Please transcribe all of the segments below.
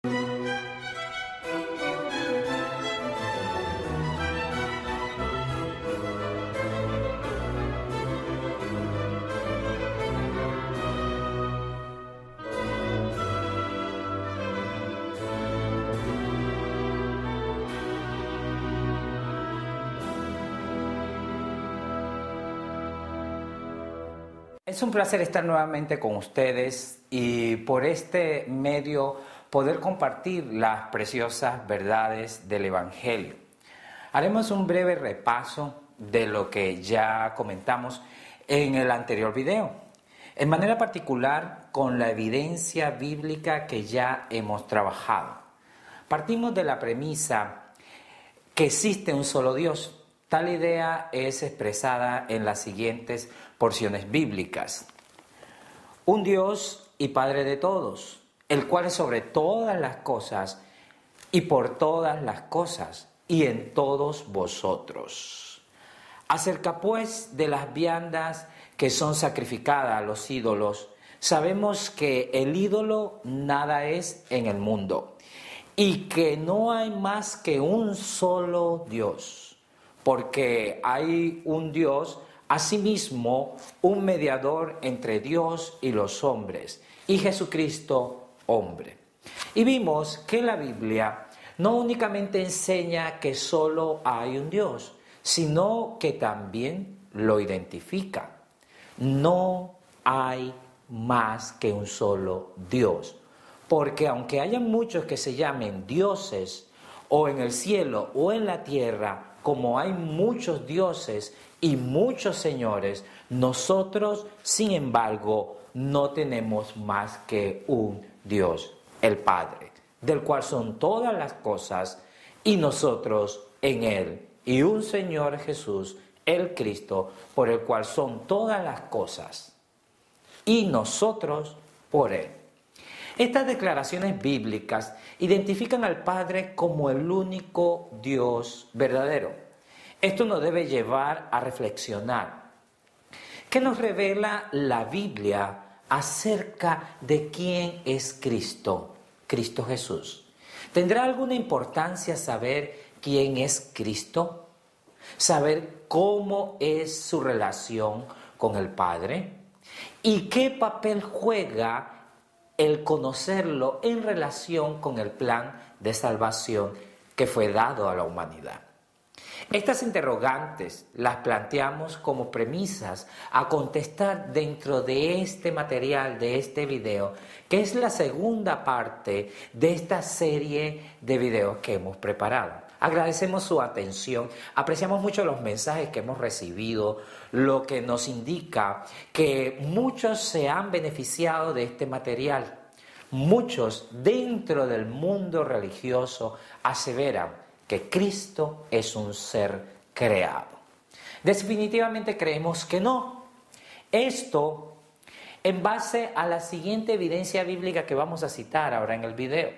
Es un placer estar nuevamente con ustedes y por este medio poder compartir las preciosas verdades del Evangelio. Haremos un breve repaso de lo que ya comentamos en el anterior video, en manera particular con la evidencia bíblica que ya hemos trabajado. Partimos de la premisa que existe un solo Dios. Tal idea es expresada en las siguientes porciones bíblicas. Un Dios y Padre de todos, el cual es sobre todas las cosas y por todas las cosas y en todos vosotros. Acerca pues de las viandas que son sacrificadas a los ídolos, sabemos que el ídolo nada es en el mundo y que no hay más que un solo Dios. Porque hay un Dios, asimismo un mediador entre Dios y los hombres, y Jesucristo, hombre. Y vimos que la Biblia no únicamente enseña que solo hay un Dios, sino que también lo identifica. No hay más que un solo Dios. Porque aunque haya muchos que se llamen dioses, o en el cielo o en la tierra, como hay muchos dioses y muchos señores, nosotros, sin embargo, no tenemos más que un Dios, el Padre, del cual son todas las cosas, y nosotros en Él, y un Señor Jesús, el Cristo, por el cual son todas las cosas, y nosotros por Él. Estas declaraciones bíblicas identifican al Padre como el único Dios verdadero. Esto nos debe llevar a reflexionar. ¿Qué nos revela la Biblia acerca de quién es Cristo? Cristo Jesús. ¿Tendrá alguna importancia saber quién es Cristo? ¿Saber cómo es su relación con el Padre? ¿Y qué papel juega el conocerlo en relación con el plan de salvación que fue dado a la humanidad? Estas interrogantes las planteamos como premisas a contestar dentro de este material, de este video, que es la segunda parte de esta serie de videos que hemos preparado. Agradecemos su atención, apreciamos mucho los mensajes que hemos recibido, lo que nos indica que muchos se han beneficiado de este material. Muchos dentro del mundo religioso aseveran que Cristo es un ser creado. Definitivamente creemos que no. Esto en base a la siguiente evidencia bíblica que vamos a citar ahora en el video.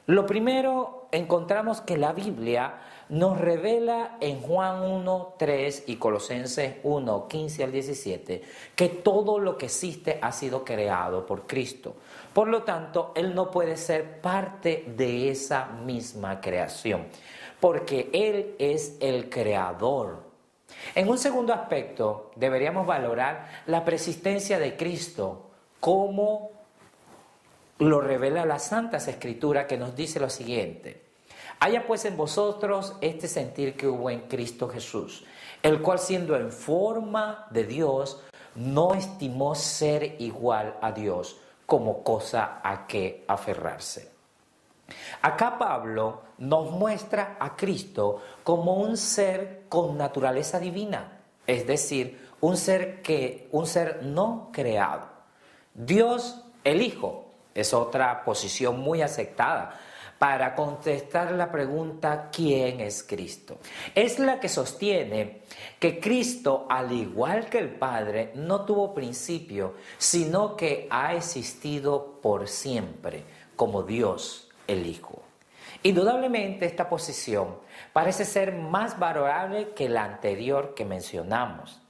Lo primero, encontramos que la Biblia nos revela en Juan 1, 3 y Colosenses 1, 15 al 17, que todo lo que existe ha sido creado por Cristo. Por lo tanto, Él no puede ser parte de esa misma creación, porque Él es el creador. En un segundo aspecto, deberíamos valorar la persistencia de Cristo, como lo revela las Santas Escrituras, que nos dice lo siguiente: haya pues en vosotros este sentir que hubo en Cristo Jesús, el cual siendo en forma de Dios, no estimó ser igual a Dios como cosa a que aferrarse. Acá Pablo nos muestra a Cristo como un ser con naturaleza divina, es decir, un ser no creado. Dios el Hijo es otra posición muy aceptada para contestar la pregunta ¿quién es Cristo? Es la que sostiene que Cristo, al igual que el Padre, no tuvo principio, sino que ha existido por siempre como Dios el Hijo. Indudablemente esta posición parece ser más valorable que la anterior que mencionamos.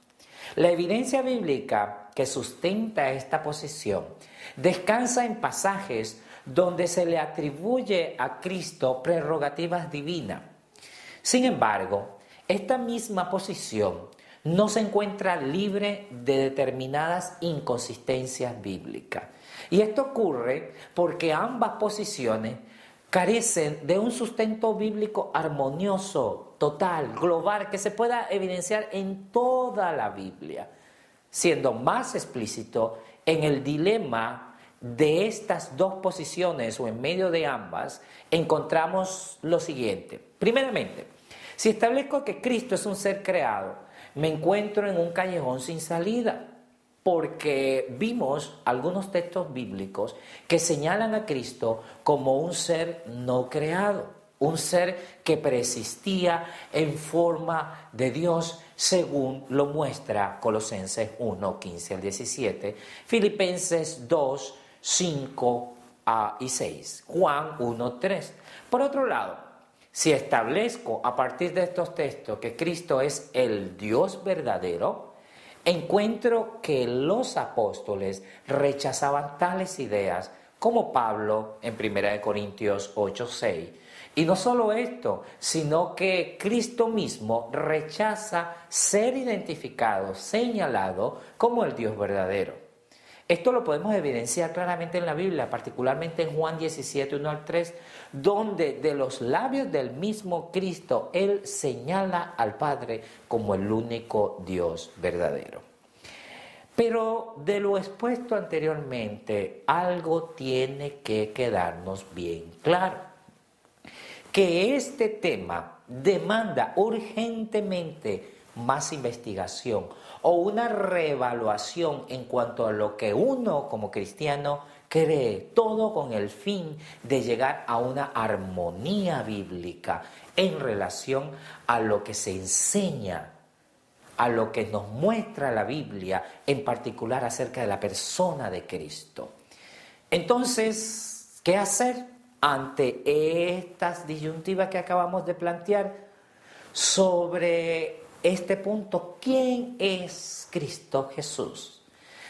La evidencia bíblica que sustenta esta posición descansa en pasajes donde se le atribuye a Cristo prerrogativas divinas. Sin embargo, esta misma posición no se encuentra libre de determinadas inconsistencias bíblicas. Y esto ocurre porque ambas posiciones carecen de un sustento bíblico armonioso, total, global, que se pueda evidenciar en toda la Biblia, siendo más explícito en el dilema de estas dos posiciones o en medio de ambas, encontramos lo siguiente. Primeramente, si establezco que Cristo es un ser creado, me encuentro en un callejón sin salida, porque vimos algunos textos bíblicos que señalan a Cristo como un ser no creado, un ser que preexistía en forma de Dios, según lo muestra Colosenses 1, 15 al 17, Filipenses 2, 5 y 6, Juan 1, 3. Por otro lado, si establezco a partir de estos textos que Cristo es el Dios verdadero, encuentro que los apóstoles rechazaban tales ideas como Pablo en 1 Corintios 8, 6. Y no solo esto, sino que Cristo mismo rechaza ser identificado, señalado como el Dios verdadero. Esto lo podemos evidenciar claramente en la Biblia, particularmente en Juan 17, 1 al 3, donde de los labios del mismo Cristo, Él señala al Padre como el único Dios verdadero. Pero de lo expuesto anteriormente, algo tiene que quedarnos bien claro: que este tema demanda urgentemente más investigación o una reevaluación en cuanto a lo que uno como cristiano cree, todo con el fin de llegar a una armonía bíblica en relación a lo que se enseña, a lo que nos muestra la Biblia, en particular acerca de la persona de Cristo. Entonces, ¿qué hacer ante estas disyuntivas que acabamos de plantear sobre este punto? ¿Quién es Cristo Jesús?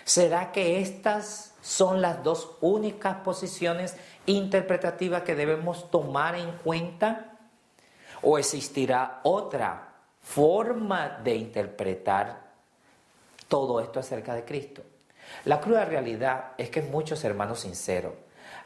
¿Será que estas son las dos únicas posiciones interpretativas que debemos tomar en cuenta? ¿O existirá otra forma de interpretar todo esto acerca de Cristo? La cruda realidad es que muchos hermanos sinceros,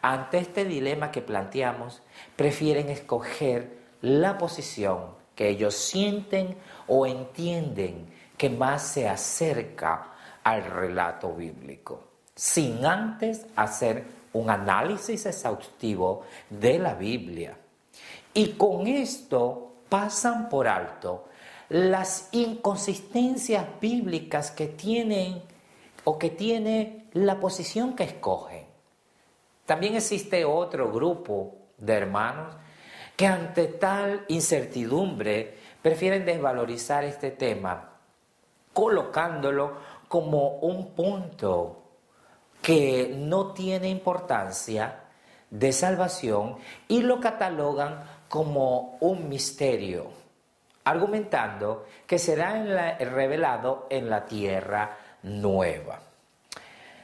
ante este dilema que planteamos, prefieren escoger la posición que ellos sienten o entienden que más se acerca al relato bíblico, sin antes hacer un análisis exhaustivo de la Biblia. Y con esto pasan por alto las inconsistencias bíblicas que tienen o que tiene la posición que escogen. También existe otro grupo de hermanos que ante tal incertidumbre prefieren desvalorizar este tema, colocándolo como un punto que no tiene importancia de salvación y lo catalogan como un misterio, argumentando que será revelado en la tierra nueva.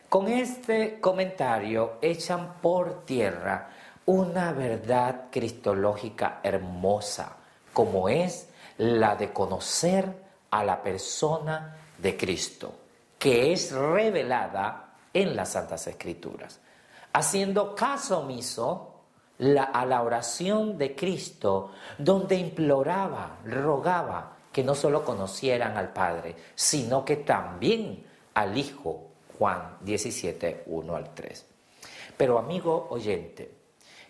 Con este comentario echan por tierra una verdad cristológica hermosa, como es la de conocer a la persona de Cristo, que es revelada en las Santas Escrituras, haciendo caso omiso a la oración de Cristo, donde imploraba, rogaba que no solo conocieran al Padre, sino que también al Hijo, Juan 17, 1 al 3. Pero amigo oyente,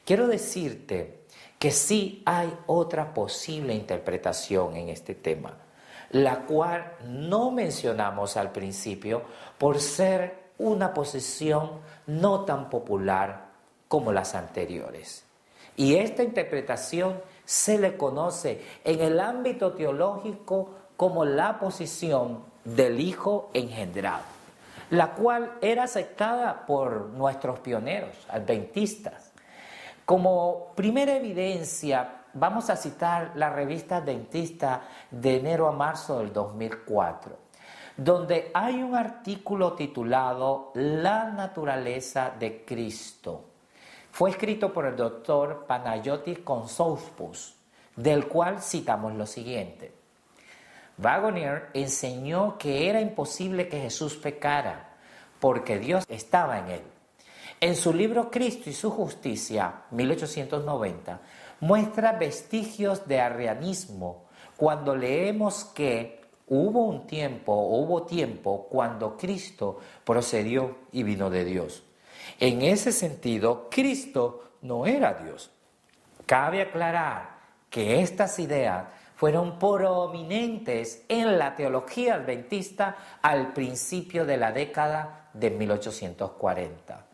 quiero decirte que sí hay otra posible interpretación en este tema, la cual no mencionamos al principio por ser una posición no tan popular como las anteriores. Y esta interpretación se le conoce en el ámbito teológico como la posición del Hijo engendrado, la cual era aceptada por nuestros pioneros adventistas. Como primera evidencia, vamos a citar la revista Adventista de enero a marzo del 2004, donde hay un artículo titulado La naturaleza de Cristo, fue escrito por el doctor Panayotis Kontsouspous, del cual citamos lo siguiente. Waggoner enseñó que era imposible que Jesús pecara, porque Dios estaba en él. En su libro Cristo y su justicia, 1890, muestra vestigios de arrianismo cuando leemos que hubo tiempo cuando Cristo procedió y vino de Dios. En ese sentido, Cristo no era Dios. Cabe aclarar que estas ideas fueron prominentes en la teología adventista al principio de la década de 1840,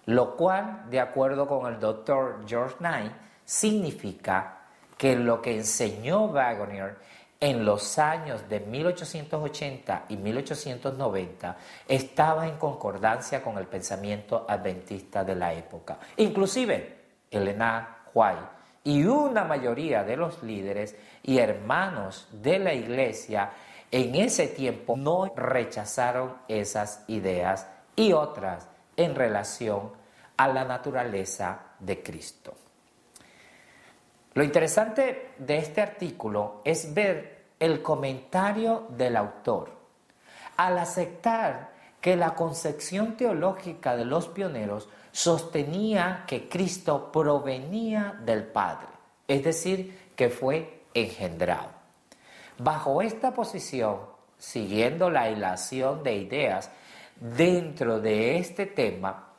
lo cual, de acuerdo con el doctor George Knight, significa que lo que enseñó Waggoner en los años de 1880 y 1890 estaba en concordancia con el pensamiento adventista de la época. Inclusive, Elena White y una mayoría de los líderes y hermanos de la iglesia en ese tiempo no rechazaron esas ideas y otras en relación a la naturaleza de Cristo. Lo interesante de este artículo es ver el comentario del autor. Al aceptar que la concepción teológica de los pioneros sostenía que Cristo provenía del Padre, es decir, que fue engendrado. Bajo esta posición, siguiendo la hilación de ideas dentro de este tema,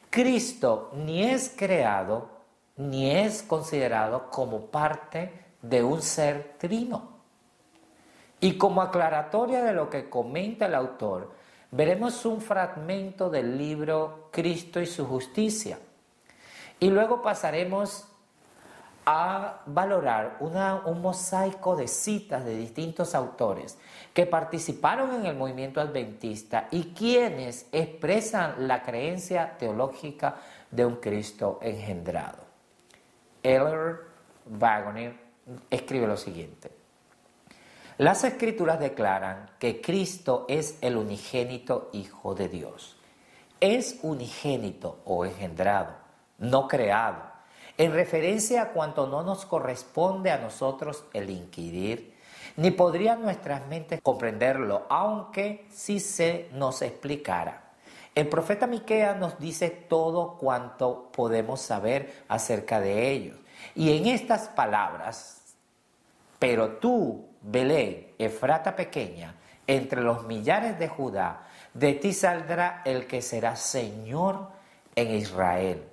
Cristo ni es creado ni es considerado como parte de un ser trino. Y como aclaratoria de lo que comenta el autor, veremos un fragmento del libro Cristo y su justicia. Y luego pasaremos a valorar un mosaico de citas de distintos autores que participaron en el movimiento adventista y quienes expresan la creencia teológica de un Cristo engendrado. Elder Waggoner escribe lo siguiente. Las Escrituras declaran que Cristo es el unigénito Hijo de Dios. Es unigénito o engendrado, no creado, en referencia a cuanto no nos corresponde a nosotros el inquirir, ni podrían nuestras mentes comprenderlo, aunque sí se nos explicara. El profeta Miqueas nos dice todo cuanto podemos saber acerca de ellos. Y en estas palabras, pero tú, Belén, Efrata pequeña, entre los millares de Judá, de ti saldrá el que será Señor en Israel.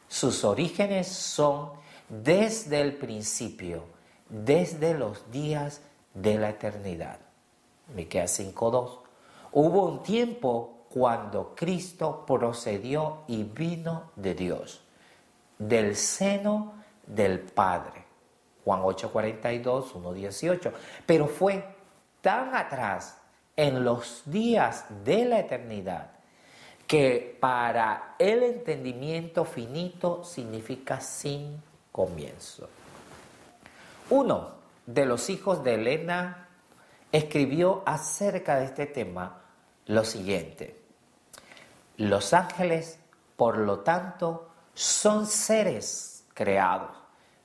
Sus orígenes son desde el principio, desde los días de la eternidad. Miqueas 5:2. Hubo un tiempo cuando Cristo procedió y vino de Dios, del seno del Padre. Juan 8:42, 1:18. Pero fue tan atrás en los días de la eternidad que para el entendimiento finito significa sin comienzo. Uno de los hijos de Elena escribió acerca de este tema lo siguiente: los ángeles, por lo tanto, son seres creados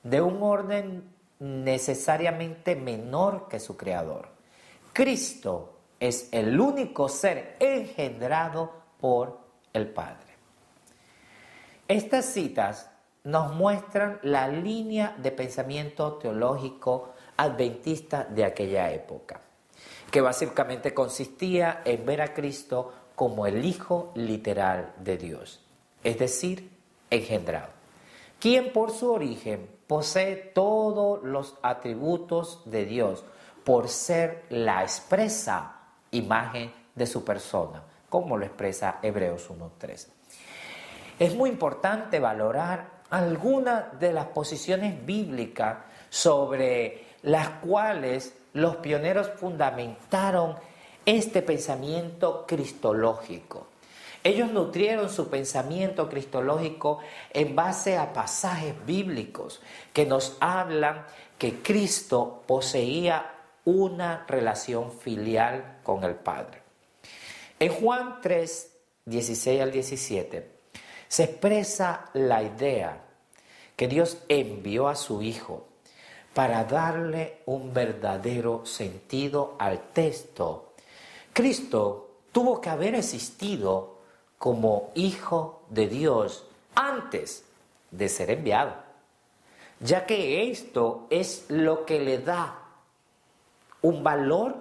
de un orden necesariamente menor que su creador. Cristo es el único ser engendrado por el Padre. Estas citas nos muestran la línea de pensamiento teológico adventista de aquella época, que básicamente consistía en ver a Cristo como el Hijo literal de Dios, es decir, engendrado, quien por su origen posee todos los atributos de Dios por ser la expresa imagen de su persona, como lo expresa Hebreos 1:3. Es muy importante valorar algunas de las posiciones bíblicas sobre las cuales los pioneros fundamentaron este pensamiento cristológico. Ellos nutrieron su pensamiento cristológico en base a pasajes bíblicos que nos hablan que Cristo poseía una relación filial con el Padre. En Juan 3, 16 al 17, se expresa la idea que Dios envió a su Hijo para darle un verdadero sentido al texto, Cristo tuvo que haber existido como Hijo de Dios antes de ser enviado, ya que esto es lo que le da un valor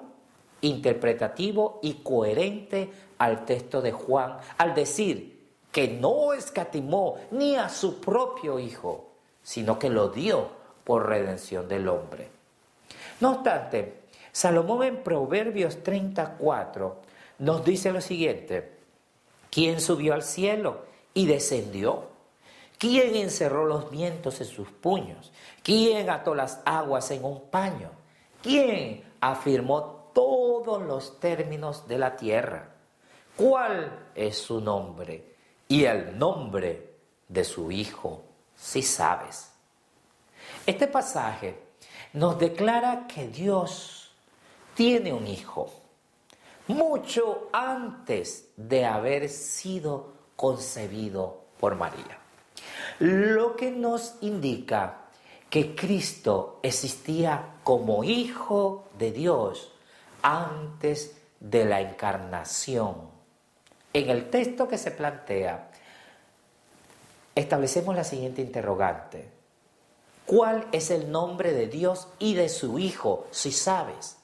interpretativo y coherente al texto de Juan, al decir que no escatimó ni a su propio Hijo, sino que lo dio por redención del hombre. No obstante, Salomón en Proverbios 34 nos dice lo siguiente: ¿quién subió al cielo y descendió? ¿Quién encerró los vientos en sus puños? ¿Quién ató las aguas en un paño? ¿Quién afirmó todos los términos de la tierra? ¿Cuál es su nombre? Y el nombre de su Hijo, si sabes. Este pasaje nos declara que Dios tiene un Hijo mucho antes de haber sido concebido por María, lo que nos indica que Cristo existía como Hijo de Dios antes de la encarnación. En el texto que se plantea, establecemos la siguiente interrogante: ¿cuál es el nombre de Dios y de su Hijo, si sabes?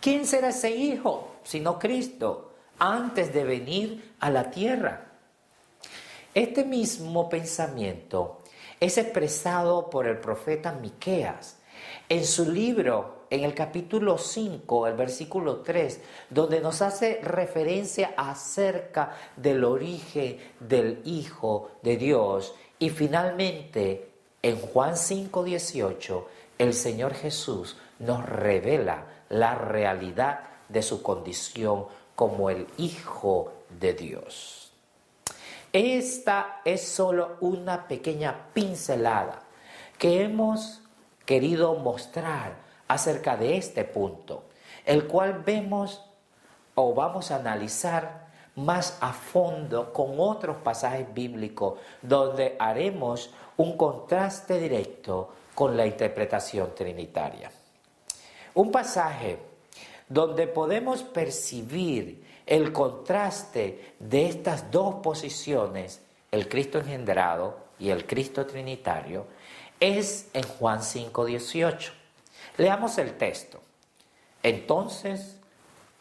¿Quién será ese Hijo, sino Cristo, antes de venir a la tierra? Este mismo pensamiento es expresado por el profeta Miqueas en su libro, en el capítulo 5, el versículo 3, donde nos hace referencia acerca del origen del Hijo de Dios. Y finalmente, en Juan 5:18, el Señor Jesús nos revela la realidad de su condición como el Hijo de Dios. Esta es solo una pequeña pincelada que hemos querido mostrar acerca de este punto, el cual vemos o vamos a analizar más a fondo con otros pasajes bíblicos donde haremos un contraste directo con la interpretación trinitaria. Un pasaje donde podemos percibir el contraste de estas dos posiciones, el Cristo engendrado y el Cristo trinitario, es en Juan 5:18. Leamos el texto. Entonces,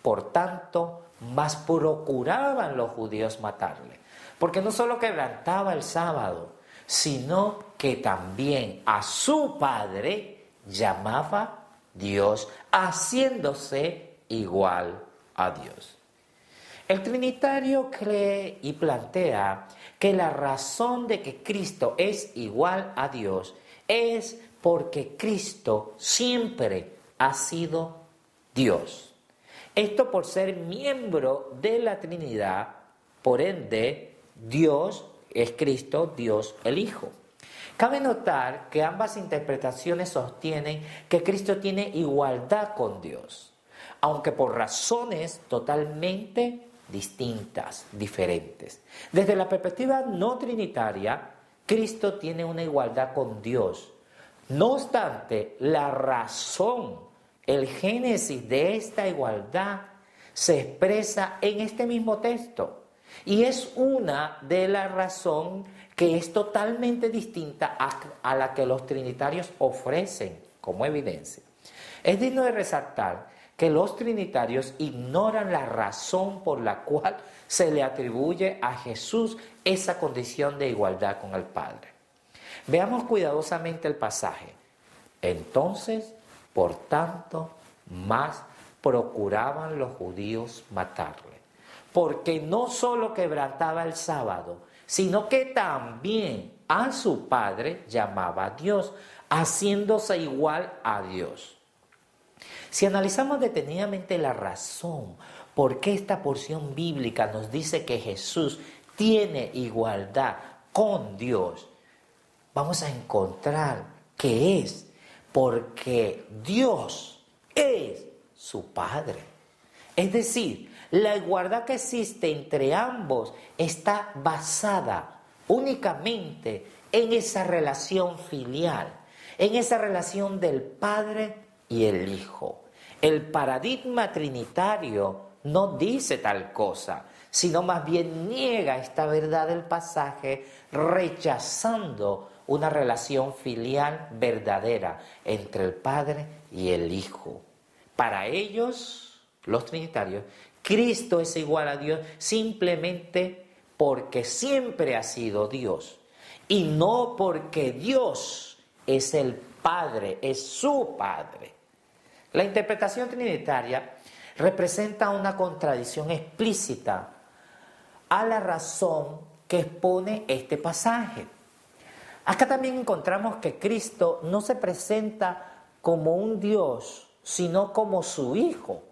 por tanto, más procuraban los judíos matarle, porque no solo quebrantaba el sábado, sino que también a su Padre llamaba Dios, haciéndose igual a Dios. El trinitario cree y plantea que la razón de que Cristo es igual a Dios es porque Cristo siempre ha sido Dios. Esto por ser miembro de la Trinidad, por ende, Dios es Cristo, Dios el Hijo. Cabe notar que ambas interpretaciones sostienen que Cristo tiene igualdad con Dios, aunque por razones totalmente distintas, diferentes. Desde la perspectiva no trinitaria, Cristo tiene una igualdad con Dios. No obstante, la razón, el génesis de esta igualdad se expresa en este mismo texto. Y es una de las razones que es totalmente distinta a la que los trinitarios ofrecen como evidencia. Es digno de resaltar que los trinitarios ignoran la razón por la cual se le atribuye a Jesús esa condición de igualdad con el Padre. Veamos cuidadosamente el pasaje. Entonces, por tanto, más procuraban los judíos matarle, porque no solo quebrantaba el sábado, sino que también a su Padre llamaba a Dios, haciéndose igual a Dios. Si analizamos detenidamente la razón por qué esta porción bíblica nos dice que Jesús tiene igualdad con Dios, vamos a encontrar que es porque Dios es su Padre. Es decir, la igualdad que existe entre ambos está basada únicamente en esa relación filial, en esa relación del Padre y el Hijo. El paradigma trinitario no dice tal cosa, sino más bien niega esta verdad del pasaje, rechazando una relación filial verdadera entre el Padre y el Hijo. Para ellos, los trinitarios, Cristo es igual a Dios simplemente porque siempre ha sido Dios y no porque Dios es el Padre, es su Padre. La interpretación trinitaria representa una contradicción explícita a la razón que expone este pasaje. Acá también encontramos que Cristo no se presenta como un Dios, sino como su Hijo.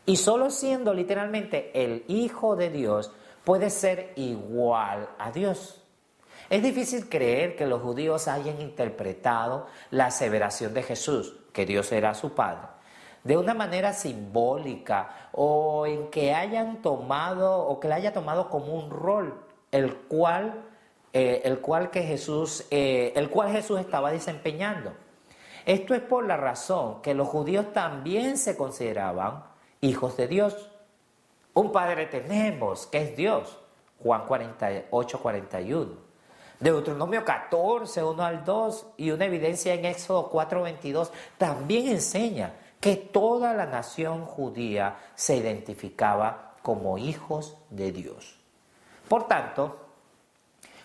Y solo siendo literalmente el Hijo de Dios puede ser igual a Dios. Es difícil creer que los judíos hayan interpretado la aseveración de Jesús, que Dios era su Padre, de una manera simbólica o en que hayan tomado o que la haya tomado como un rol, el cual Jesús estaba desempeñando. Esto es por la razón que los judíos también se consideraban hijos de Dios. Un Padre tenemos, que es Dios, Juan 48, 41. Deuteronomio 14, 1 al 2 y una evidencia en Éxodo 4, 22 también enseña que toda la nación judía se identificaba como hijos de Dios. Por tanto,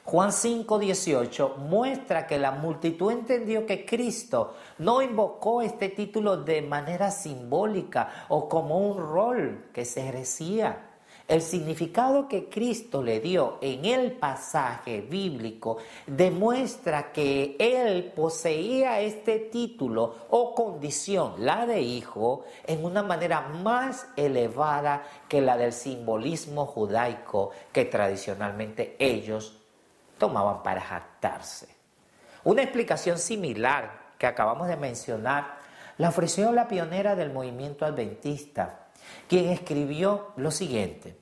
Juan 5, 18 muestra que la multitud entendió que Cristo no invocó este título de manera simbólica o como un rol que se ejercía. El significado que Cristo le dio en el pasaje bíblico demuestra que Él poseía este título o condición, la de hijo, en una manera más elevada que la del simbolismo judaico que tradicionalmente ellos tomaban para jactarse. Una explicación similar que acabamos de mencionar la ofreció la pionera del movimiento adventista, quien escribió lo siguiente: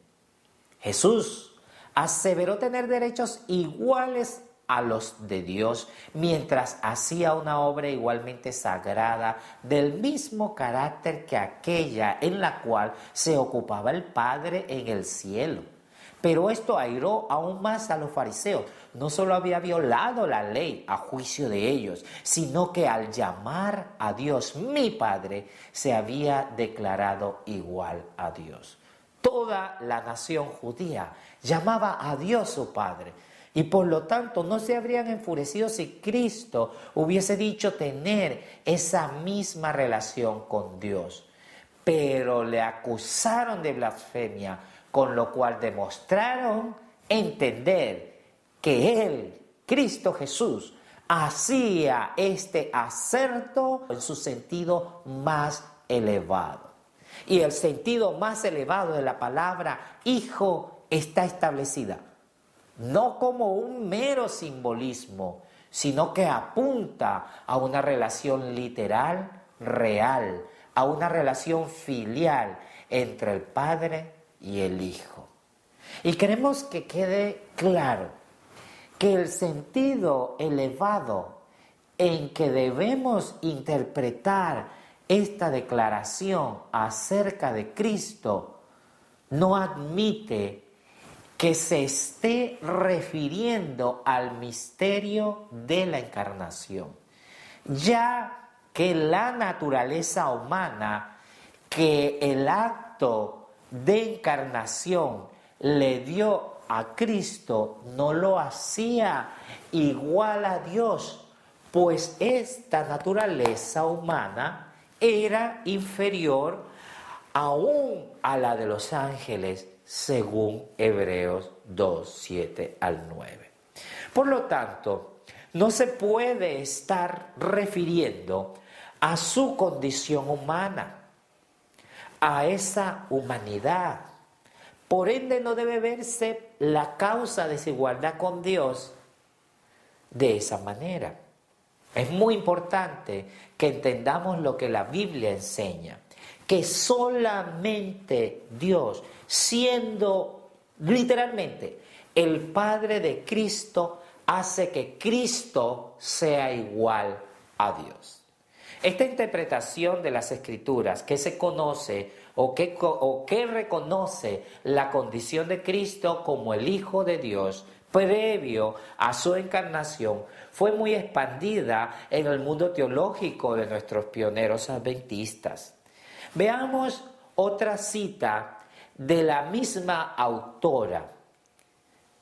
Jesús aseveró tener derechos iguales a los de Dios mientras hacía una obra igualmente sagrada del mismo carácter que aquella en la cual se ocupaba el Padre en el cielo. Pero esto airó aún más a los fariseos. No solo había violado la ley a juicio de ellos, sino que al llamar a Dios mi Padre, se había declarado igual a Dios. Toda la nación judía llamaba a Dios su Padre, y por lo tanto no se habrían enfurecido si Cristo hubiese dicho tener esa misma relación con Dios. Pero le acusaron de blasfemia, con lo cual demostraron entender que Él, Cristo Jesús, hacía este aserto en su sentido más elevado. Y el sentido más elevado de la palabra hijo está establecida, no como un mero simbolismo, sino que apunta a una relación literal, real, a una relación filial entre el Padre y el Hijo. Y queremos que quede claro que el sentido elevado en que debemos interpretar esta declaración acerca de Cristo no admite que se esté refiriendo al misterio de la encarnación, ya que la naturaleza humana que el acto de encarnación le dio a Cristo no lo hacía igual a Dios, pues esta naturaleza humana era inferior aún a la de los ángeles, según Hebreos 2, 7 al 9. Por lo tanto, no se puede estar refiriendo a su condición humana, a esa humanidad. Por ende, no debe verse la causa de desigualdad con Dios de esa manera. Es muy importante que entendamos lo que la Biblia enseña, que solamente Dios, siendo literalmente el Padre de Cristo, hace que Cristo sea igual a Dios. Esta interpretación de las Escrituras que se conoce o que reconoce la condición de Cristo como el Hijo de Dios previo a su encarnación fue muy expandida en el mundo teológico de nuestros pioneros adventistas. Veamos otra cita de la misma autora.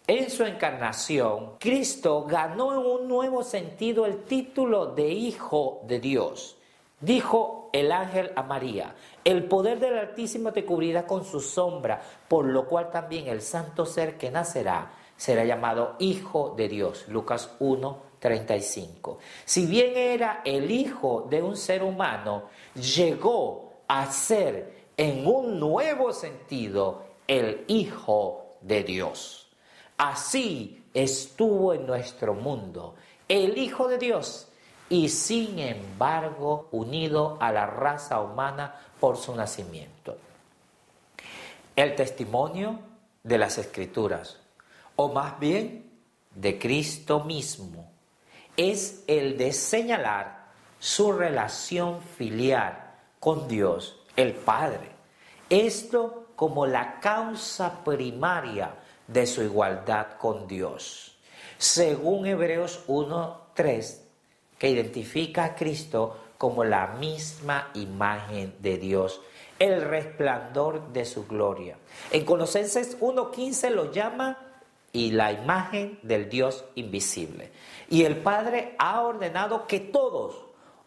En su encarnación, Cristo ganó en un nuevo sentido el título de Hijo de Dios. Dijo el ángel a María: el poder del Altísimo te cubrirá con su sombra, por lo cual también el santo ser que nacerá será llamado Hijo de Dios. Lucas 1:35. Si bien era el hijo de un ser humano, llegó a ser en un nuevo sentido el Hijo de Dios. Así estuvo en nuestro mundo el Hijo de Dios, y sin embargo unido a la raza humana por su nacimiento. El testimonio de las Escrituras, o más bien de Cristo mismo, es el de señalar su relación filial con Dios, el Padre. Esto como la causa primaria de su igualdad con Dios. Según Hebreos 1:3, que identifica a Cristo como la misma imagen de Dios, el resplandor de su gloria. En Colosenses 1:15 lo llama y la imagen del Dios invisible. Y el Padre ha ordenado que todos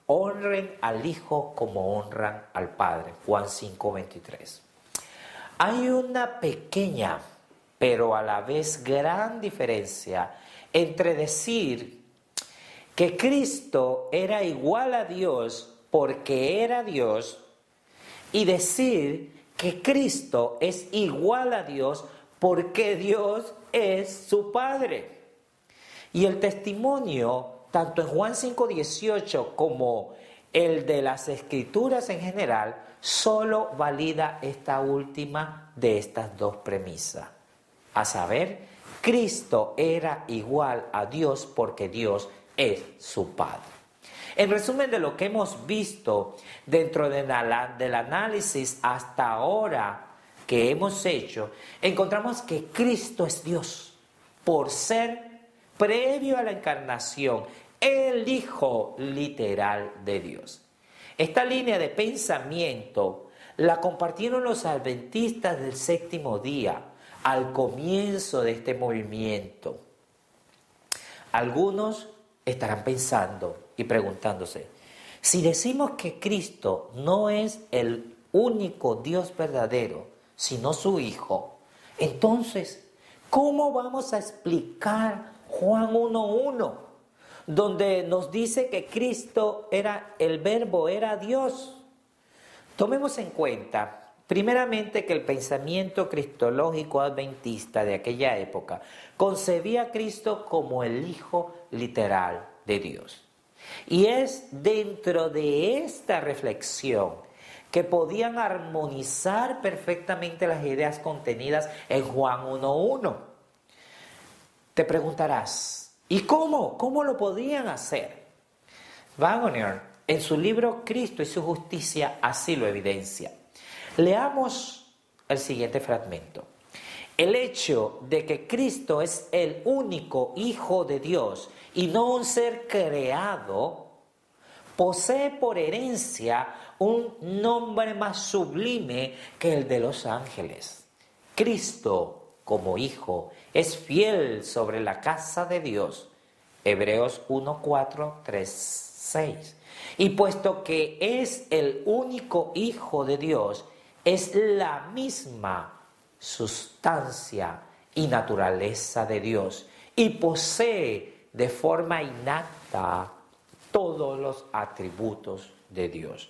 honren al Hijo como honran al Padre. Juan 5:23. Hay una pequeña, pero a la vez gran diferencia entre decir que Cristo era igual a Dios porque era Dios y decir que Cristo es igual a Dios porque Dios es su Padre. Y el testimonio, tanto en Juan 5:18 como el de las Escrituras en general, solo valida esta última de estas dos premisas. A saber, Cristo era igual a Dios porque Dios es su Padre. En resumen de lo que hemos visto dentro del análisis hasta ahora que hemos hecho, encontramos que Cristo es Dios por ser, previo a la encarnación, el Hijo literal de Dios. Esta línea de pensamiento la compartieron los adventistas del séptimo día al comienzo de este movimiento. Algunos estarán pensando y preguntándose: si decimos que Cristo no es el único Dios verdadero, sino su Hijo, entonces, ¿cómo vamos a explicar Juan 1:1, donde nos dice que Cristo era el Verbo, era Dios? Tomemos en cuenta, primeramente, que el pensamiento cristológico adventista de aquella época concebía a Cristo como el Hijo literal de Dios. Y es dentro de esta reflexión que podían armonizar perfectamente las ideas contenidas en Juan 1:1. Te preguntarás, ¿y cómo? ¿Cómo lo podían hacer? Waggoner, en su libro Cristo y su justicia, así lo evidencia. Leamos el siguiente fragmento. El hecho de que Cristo es el único Hijo de Dios y no un ser creado, posee por herencia un nombre más sublime que el de los ángeles. Cristo, como Hijo, es fiel sobre la casa de Dios. Hebreos 1:4, 3, 6. Y puesto que es el único Hijo de Dios, es la misma sustancia y naturaleza de Dios y posee de forma innata todos los atributos de Dios.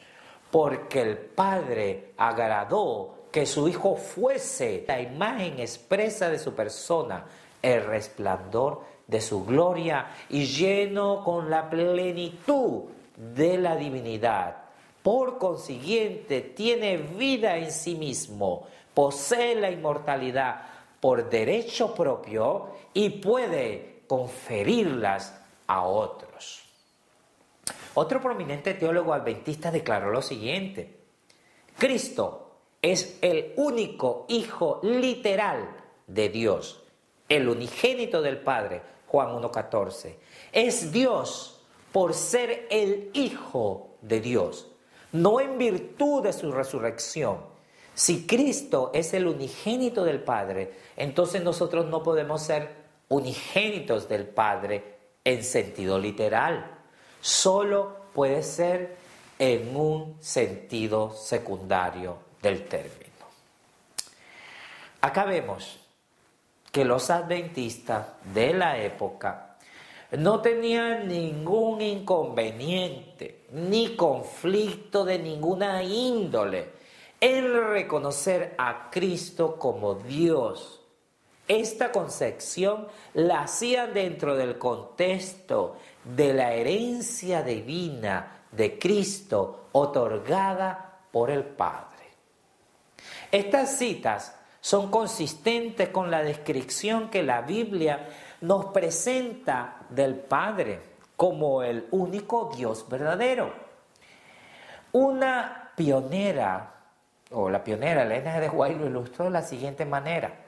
Porque el Padre agradó que su Hijo fuese la imagen expresa de su persona, el resplandor de su gloria y lleno con la plenitud de la divinidad. Por consiguiente, tiene vida en sí mismo, posee la inmortalidad por derecho propio y puede conferirlas a otros. Otro prominente teólogo adventista declaró lo siguiente: Cristo es el único Hijo literal de Dios, el unigénito del Padre, Juan 1:14. Es Dios por ser el Hijo de Dios, no en virtud de su resurrección. Si Cristo es el unigénito del Padre, entonces nosotros no podemos ser unigénitos del Padre en sentido literal. Solo puede ser en un sentido secundario del término. Acá vemos que los adventistas de la época no tenían ningún inconveniente ni conflicto de ninguna índole en reconocer a Cristo como Dios. Esta concepción la hacían dentro del contexto de la herencia divina de Cristo otorgada por el Padre. Estas citas son consistentes con la descripción que la Biblia nos presenta del Padre como el único Dios verdadero. Una pionera, Elena de White, lo ilustró de la siguiente manera: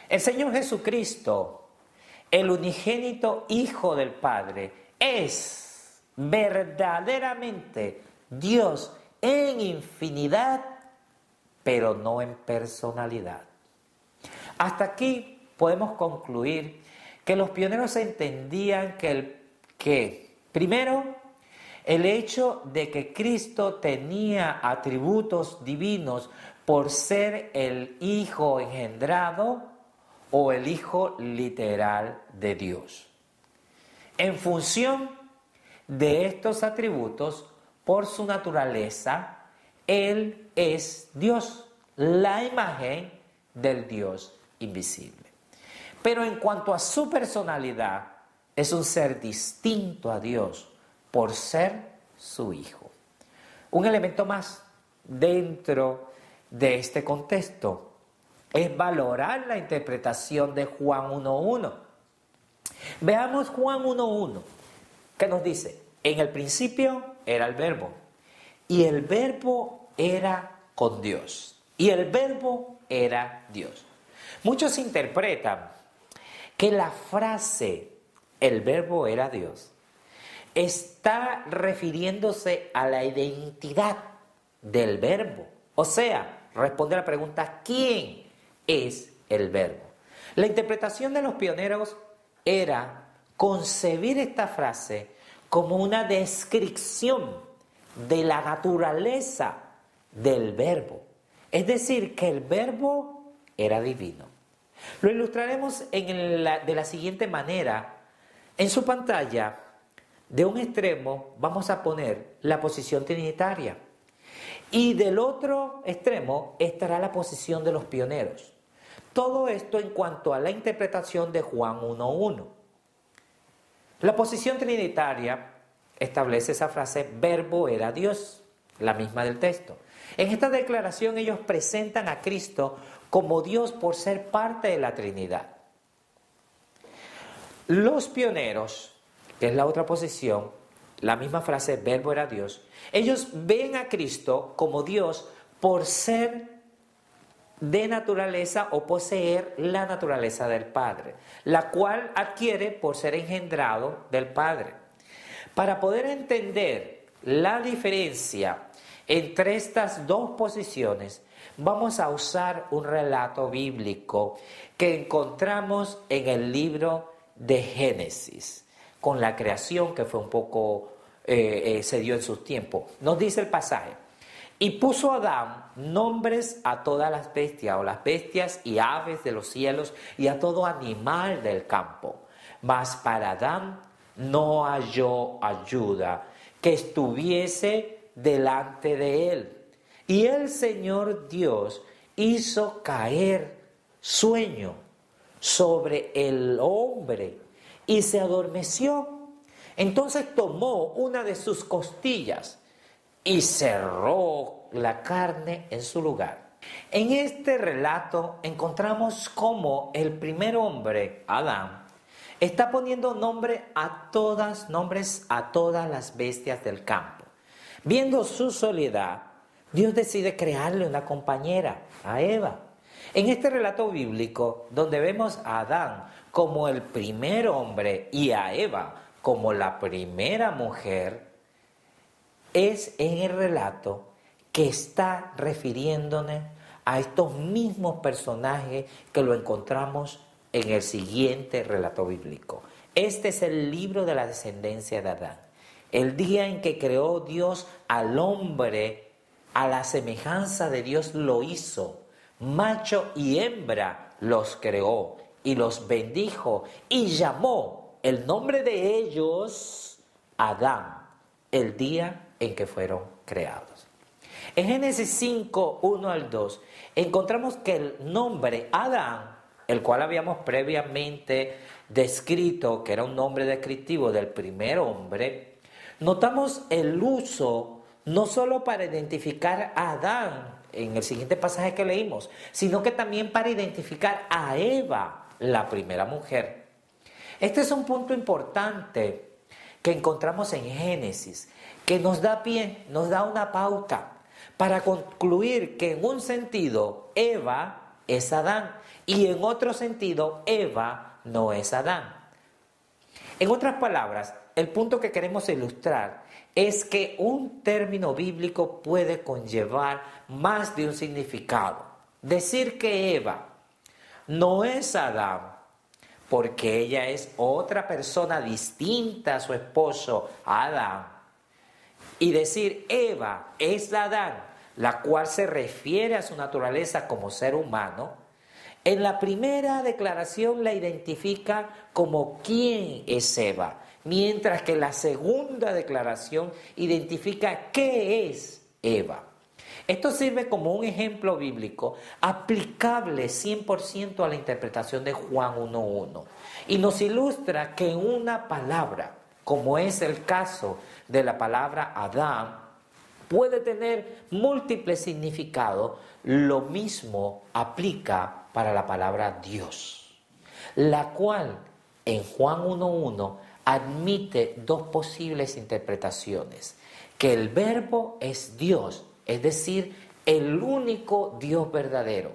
el Señor Jesucristo, el unigénito Hijo del Padre, es verdaderamente Dios en infinidad, pero no en personalidad. Hasta aquí podemos concluir que los pioneros entendían que primero, el hecho de que Cristo tenía atributos divinos por ser el Hijo engendrado o el Hijo literal de Dios. En función de estos atributos, por su naturaleza, Él es Dios, la imagen del Dios invisible. Pero en cuanto a su personalidad, es un ser distinto a Dios por ser su Hijo. Un elemento más dentro de este contexto es valorar la interpretación de Juan 1:1. Veamos Juan 1:1, que nos dice: en el principio era el Verbo, y el Verbo era con Dios, y el Verbo era Dios. Muchos interpretan que la frase "el Verbo era Dios" está refiriéndose a la identidad del Verbo. O sea, responde a la pregunta: ¿quién es el Verbo? La interpretación de los pioneros era concebir esta frase como una descripción de la naturaleza del Verbo. Es decir, que el Verbo era divino. Lo ilustraremos de la siguiente manera. En su pantalla, de un extremo, vamos a poner la posición trinitaria. Y del otro extremo estará la posición de los pioneros. Todo esto en cuanto a la interpretación de Juan 1:1. La posición trinitaria establece esa frase: Verbo era Dios, la misma del texto. En esta declaración ellos presentan a Cristo como Dios por ser parte de la Trinidad. Los pioneros, que es la otra posición, la misma frase, Verbo era Dios, ellos ven a Cristo como Dios por ser de naturaleza o poseer la naturaleza del Padre, la cual adquiere por ser engendrado del Padre. Para poder entender la diferencia entre estas dos posiciones, vamos a usar un relato bíblico que encontramos en el libro de Génesis, con la creación que fue un poco, se dio en sus tiempos. Nos dice el pasaje: y puso Adán nombres a todas las bestias, o las bestias y aves de los cielos, y a todo animal del campo. Mas para Adán no halló ayuda que estuviese delante de él. Y el Señor Dios hizo caer sueño sobre el hombre y se adormeció. Entonces tomó una de sus costillas y cerró la carne en su lugar. En este relato encontramos cómo el primer hombre, Adán, está poniendo nombres a todas las bestias del campo. Viendo su soledad, Dios decide crearle una compañera, a Eva. En este relato bíblico, donde vemos a Adán como el primer hombre y a Eva como la primera mujer, es en el relato que está refiriéndonos a estos mismos personajes que lo encontramos en el siguiente relato bíblico. Este es el libro de la descendencia de Adán. El día en que creó Dios al hombre, a la semejanza de Dios lo hizo. Macho y hembra los creó y los bendijo y llamó el nombre de ellos Adán, el día en que fueron creados. En Génesis 5, 1 al 2, encontramos que el nombre Adán, el cual habíamos previamente descrito, que era un nombre descriptivo del primer hombre, notamos el uso no solo para identificar a Adán, en el siguiente pasaje que leímos, sino que también para identificar a Eva, la primera mujer. Este es un punto importante que encontramos en Génesis, que nos da pie, nos da una pauta para concluir que en un sentido Eva es Adán y en otro sentido Eva no es Adán. En otras palabras, el punto que queremos ilustrar es que un término bíblico puede conllevar más de un significado. Decir que Eva no es Adán porque ella es otra persona distinta a su esposo Adán, y decir Eva es Adán, la cual se refiere a su naturaleza como ser humano, en la primera declaración la identifica como quién es Eva, mientras que la segunda declaración identifica qué es Eva. Esto sirve como un ejemplo bíblico aplicable 100% a la interpretación de Juan 1:1 y nos ilustra que una palabra, como es el caso de la palabra Adán, puede tener múltiples significados. Lo mismo aplica para la palabra Dios, la cual en Juan 1:1 admite dos posibles interpretaciones: que el verbo es Dios, es decir, el único Dios verdadero;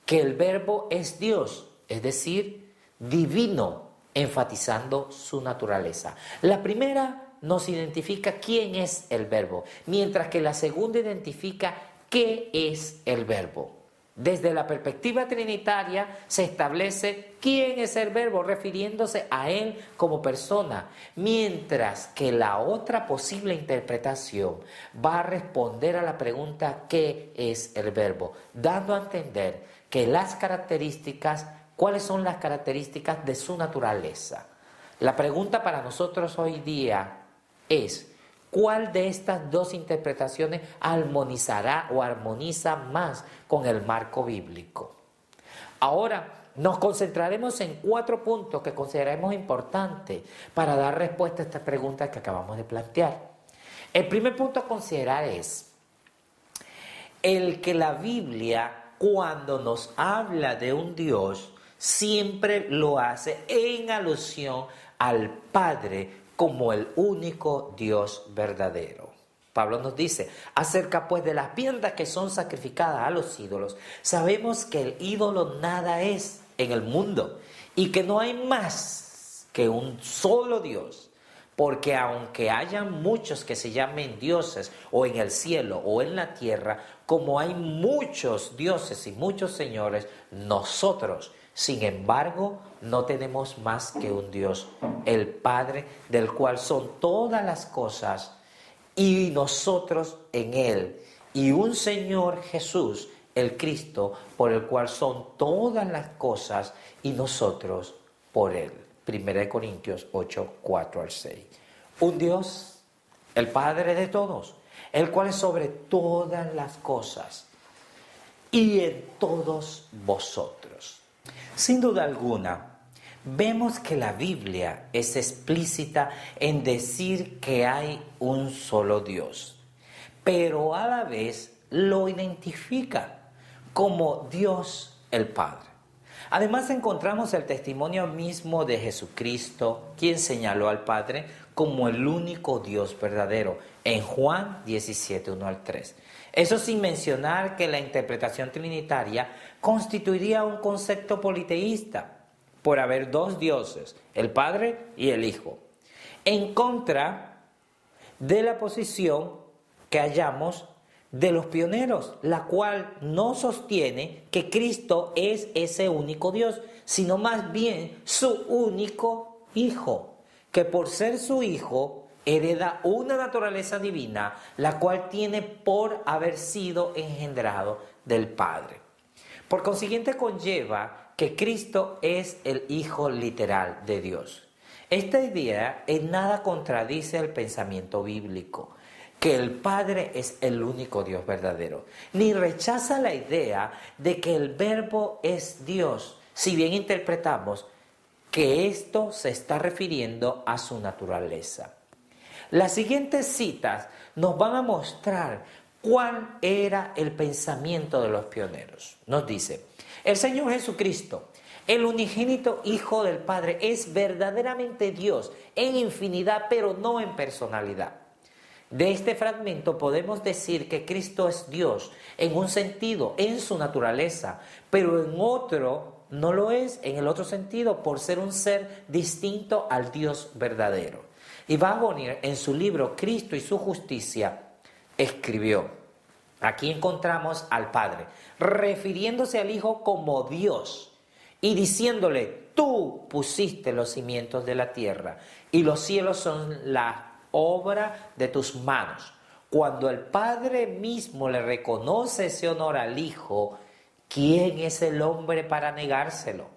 que el verbo es Dios, es decir, divino, enfatizando su naturaleza. La primera nos identifica quién es el verbo, mientras que la segunda identifica qué es el verbo. Desde la perspectiva trinitaria se establece quién es el verbo, refiriéndose a él como persona, mientras que la otra posible interpretación va a responder a la pregunta ¿qué es el verbo?, dando a entender que cuáles son las características de su naturaleza. La pregunta para nosotros hoy día es: ¿cuál de estas dos interpretaciones armonizará o armoniza más con el marco bíblico? Ahora nos concentraremos en 4 puntos que consideramos importantes para dar respuesta a esta pregunta que acabamos de plantear. El primer punto a considerar es el que la Biblia, cuando nos habla de un Dios, siempre lo hace en alusión al Padre como el único Dios verdadero. Pablo nos dice: acerca pues de las viandas que son sacrificadas a los ídolos, sabemos que el ídolo nada es en el mundo y que no hay más que un solo Dios, porque aunque hayan muchos que se llamen dioses o en el cielo o en la tierra, como hay muchos dioses y muchos señores, nosotros, sin embargo, no tenemos más que un Dios, el Padre, del cual son todas las cosas, y nosotros en Él, y un Señor Jesús, el Cristo, por el cual son todas las cosas, y nosotros por Él. 1 Corintios 8, 4 al 6. Un Dios, el Padre de todos, el cual es sobre todas las cosas, y en todos vosotros. Sin duda alguna, vemos que la Biblia es explícita en decir que hay un solo Dios, pero a la vez lo identifica como Dios el Padre. Además encontramos el testimonio mismo de Jesucristo, quien señaló al Padre como el único Dios verdadero, en Juan 17, 1 al 3. Eso sin mencionar que la interpretación trinitaria constituiría un concepto politeísta, por haber dos dioses, el Padre y el Hijo, en contra de la posición que hallamos de los pioneros, la cual no sostiene que Cristo es ese único Dios, sino más bien su único Hijo, que por ser su Hijo hereda una naturaleza divina, la cual tiene por haber sido engendrado del Padre. Por consiguiente conlleva que Cristo es el Hijo literal de Dios. Esta idea en nada contradice el pensamiento bíblico, que el Padre es el único Dios verdadero, ni rechaza la idea de que el Verbo es Dios, si bien interpretamos que esto se está refiriendo a su naturaleza. Las siguientes citas nos van a mostrar cuál era el pensamiento de los pioneros. Nos dice: el Señor Jesucristo, el unigénito Hijo del Padre, es verdaderamente Dios en infinidad, pero no en personalidad. De este fragmento podemos decir que Cristo es Dios en un sentido, en su naturaleza, pero en otro no lo es, en el otro sentido, por ser un ser distinto al Dios verdadero. Y Waggoner, en su libro Cristo y su justicia, escribió: aquí encontramos al Padre refiriéndose al Hijo como Dios y diciéndole: tú pusiste los cimientos de la tierra y los cielos son la obra de tus manos. Cuando el Padre mismo le reconoce ese honor al Hijo, ¿quién es el hombre para negárselo?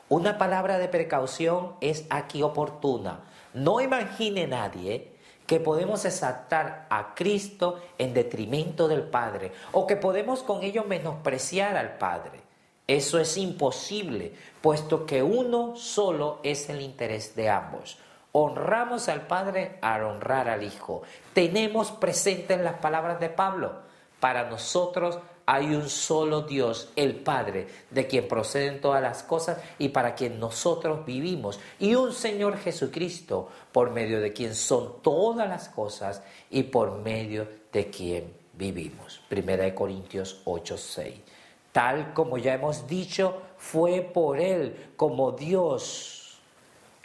Una palabra de precaución es aquí oportuna. No imagine nadie que podemos exaltar a Cristo en detrimento del Padre, o que podemos con ello menospreciar al Padre. Eso es imposible, puesto que uno solo es el interés de ambos. Honramos al Padre al honrar al Hijo. Tenemos presentes las palabras de Pablo: para nosotros hay un solo Dios, el Padre, de quien proceden todas las cosas y para quien nosotros vivimos, y un Señor Jesucristo, por medio de quien son todas las cosas y por medio de quien vivimos. 1 Corintios 8:6. Tal como ya hemos dicho, fue por Él como Dios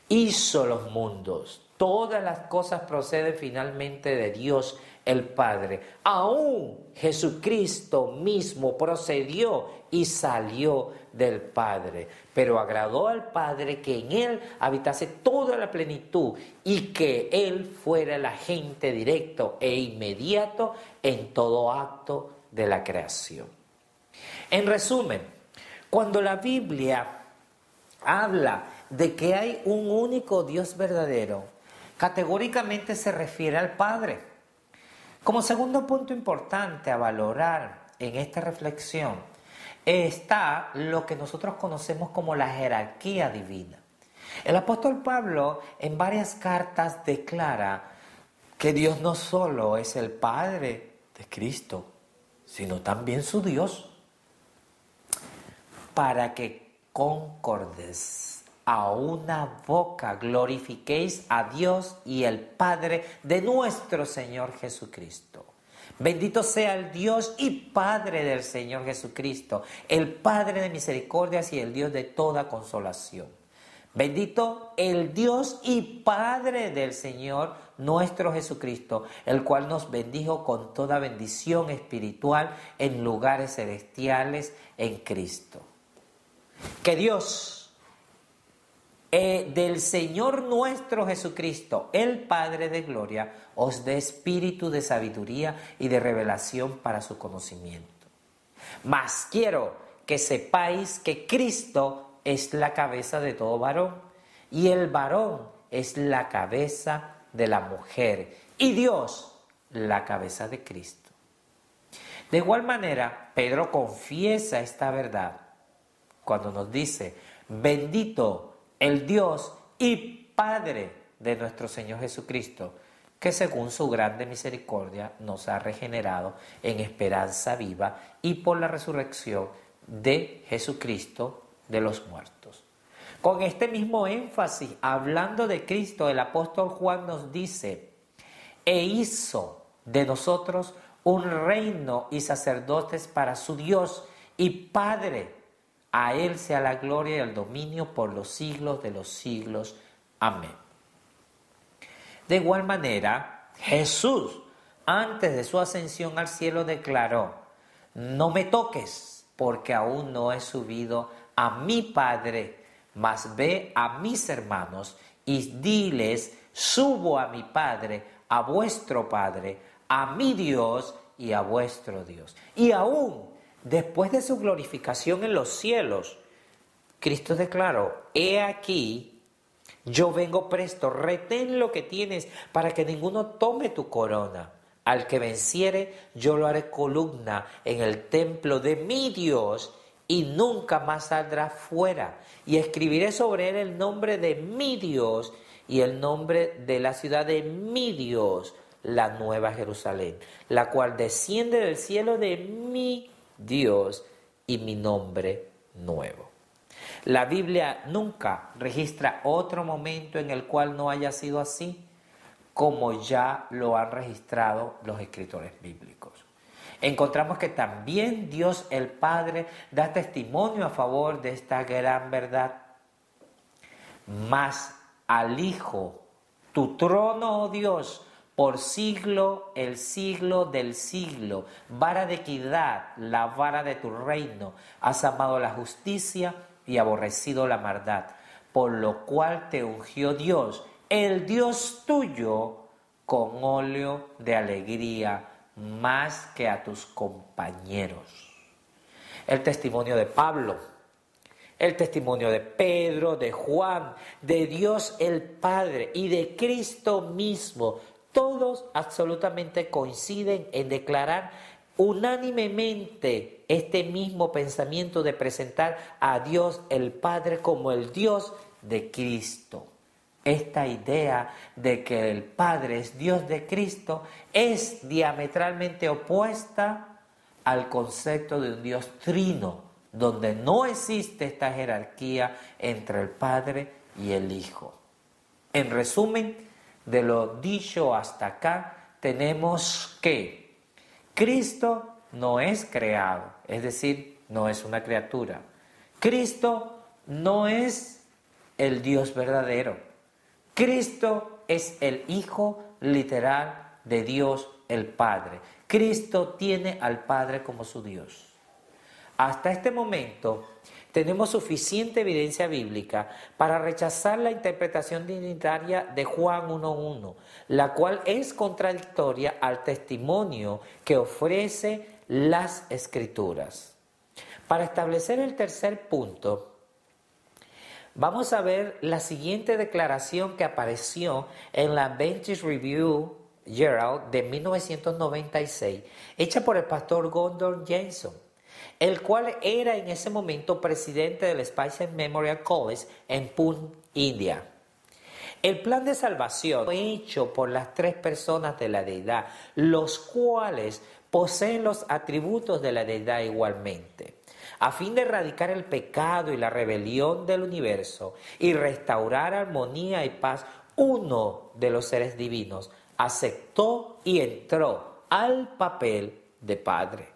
hizo los mundos. Todas las cosas proceden finalmente de Dios el Padre. Aún Jesucristo mismo procedió y salió del Padre, pero agradó al Padre que en Él habitase toda la plenitud y que Él fuera el agente directo e inmediato en todo acto de la creación. En resumen, cuando la Biblia habla de que hay un único Dios verdadero, categóricamente se refiere al Padre. Como segundo punto importante a valorar en esta reflexión está lo que nosotros conocemos como la jerarquía divina. El apóstol Pablo en varias cartas declara que Dios no solo es el Padre de Cristo, sino también su Dios, para que concordes a una boca glorifiquéis a Dios y el Padre de nuestro Señor Jesucristo. Bendito sea el Dios y Padre del Señor Jesucristo, el Padre de misericordias y el Dios de toda consolación. Bendito el Dios y Padre del Señor nuestro Jesucristo, el cual nos bendijo con toda bendición espiritual en lugares celestiales en Cristo. Que Dios del Señor nuestro Jesucristo, el Padre de gloria, os dé espíritu de sabiduría y de revelación para su conocimiento. Mas quiero que sepáis que Cristo es la cabeza de todo varón, y el varón es la cabeza de la mujer, y Dios la cabeza de Cristo. De igual manera, Pedro confiesa esta verdad cuando nos dice: bendito el Dios y Padre de nuestro Señor Jesucristo, que según su grande misericordia nos ha regenerado en esperanza viva y por la resurrección de Jesucristo de los muertos. Con este mismo énfasis, hablando de Cristo, el apóstol Juan nos dice: e hizo de nosotros un reino y sacerdotes para su Dios y Padre. A Él sea la gloria y el dominio por los siglos de los siglos. Amén. De igual manera, Jesús, antes de su ascensión al cielo, declaró: no me toques, porque aún no he subido a mi Padre, mas ve a mis hermanos y diles: subo a mi Padre, a vuestro Padre, a mi Dios y a vuestro Dios. Y aún después de su glorificación en los cielos, Cristo declaró: he aquí, yo vengo presto, retén lo que tienes para que ninguno tome tu corona. Al que venciere, yo lo haré columna en el templo de mi Dios y nunca más saldrá fuera. Y escribiré sobre él el nombre de mi Dios y el nombre de la ciudad de mi Dios, la nueva Jerusalén, la cual desciende del cielo de mi Dios y mi nombre nuevo. La Biblia nunca registra otro momento en el cual no haya sido así, como ya lo han registrado los escritores bíblicos. Encontramos que también Dios el Padre da testimonio a favor de esta gran verdad. Mas al Hijo, tu trono, oh Dios, por siglo, el siglo del siglo, vara de equidad, la vara de tu reino, has amado la justicia y aborrecido la maldad, por lo cual te ungió Dios, el Dios tuyo, con óleo de alegría, más que a tus compañeros. El testimonio de Pablo, el testimonio de Pedro, de Juan, de Dios el Padre y de Cristo mismo, todos absolutamente coinciden en declarar unánimemente este mismo pensamiento de presentar a Dios el Padre como el Dios de Cristo. Esta idea de que el Padre es Dios de Cristo es diametralmente opuesta al concepto de un Dios trino, donde no existe esta jerarquía entre el Padre y el Hijo. En resumen, de lo dicho hasta acá, tenemos que Cristo no es creado, es decir, no es una criatura. Cristo no es el Dios verdadero. Cristo es el Hijo literal de Dios el Padre. Cristo tiene al Padre como su Dios. Hasta este momento tenemos suficiente evidencia bíblica para rechazar la interpretación divinitaria de Juan 1:1, la cual es contradictoria al testimonio que ofrece las Escrituras. Para establecer el tercer punto, vamos a ver la siguiente declaración que apareció en la Adventist Review Herald de 1996, hecha por el pastor Gordon Jenson, el cual era en ese momento presidente del Spicer Memorial College en Pune, India. El plan de salvación fue hecho por las tres personas de la deidad, los cuales poseen los atributos de la deidad igualmente, a fin de erradicar el pecado y la rebelión del universo y restaurar armonía y paz. Uno de los seres divinos aceptó y entró al papel de Padre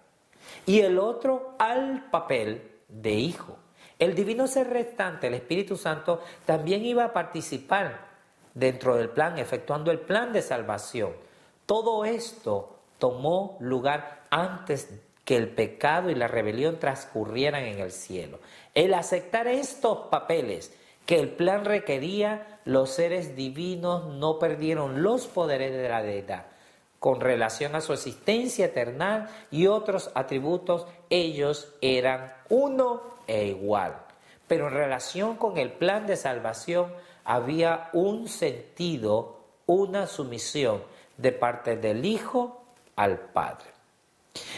y el otro al papel de Hijo. El divino ser restante, el Espíritu Santo, también iba a participar dentro del plan, efectuando el plan de salvación. Todo esto tomó lugar antes que el pecado y la rebelión transcurrieran en el cielo. El aceptar estos papeles que el plan requería, los seres divinos no perdieron los poderes de la deidad. Con relación a su existencia eterna y otros atributos, ellos eran uno e igual. Pero en relación con el plan de salvación había un sentido, una sumisión de parte del Hijo al Padre.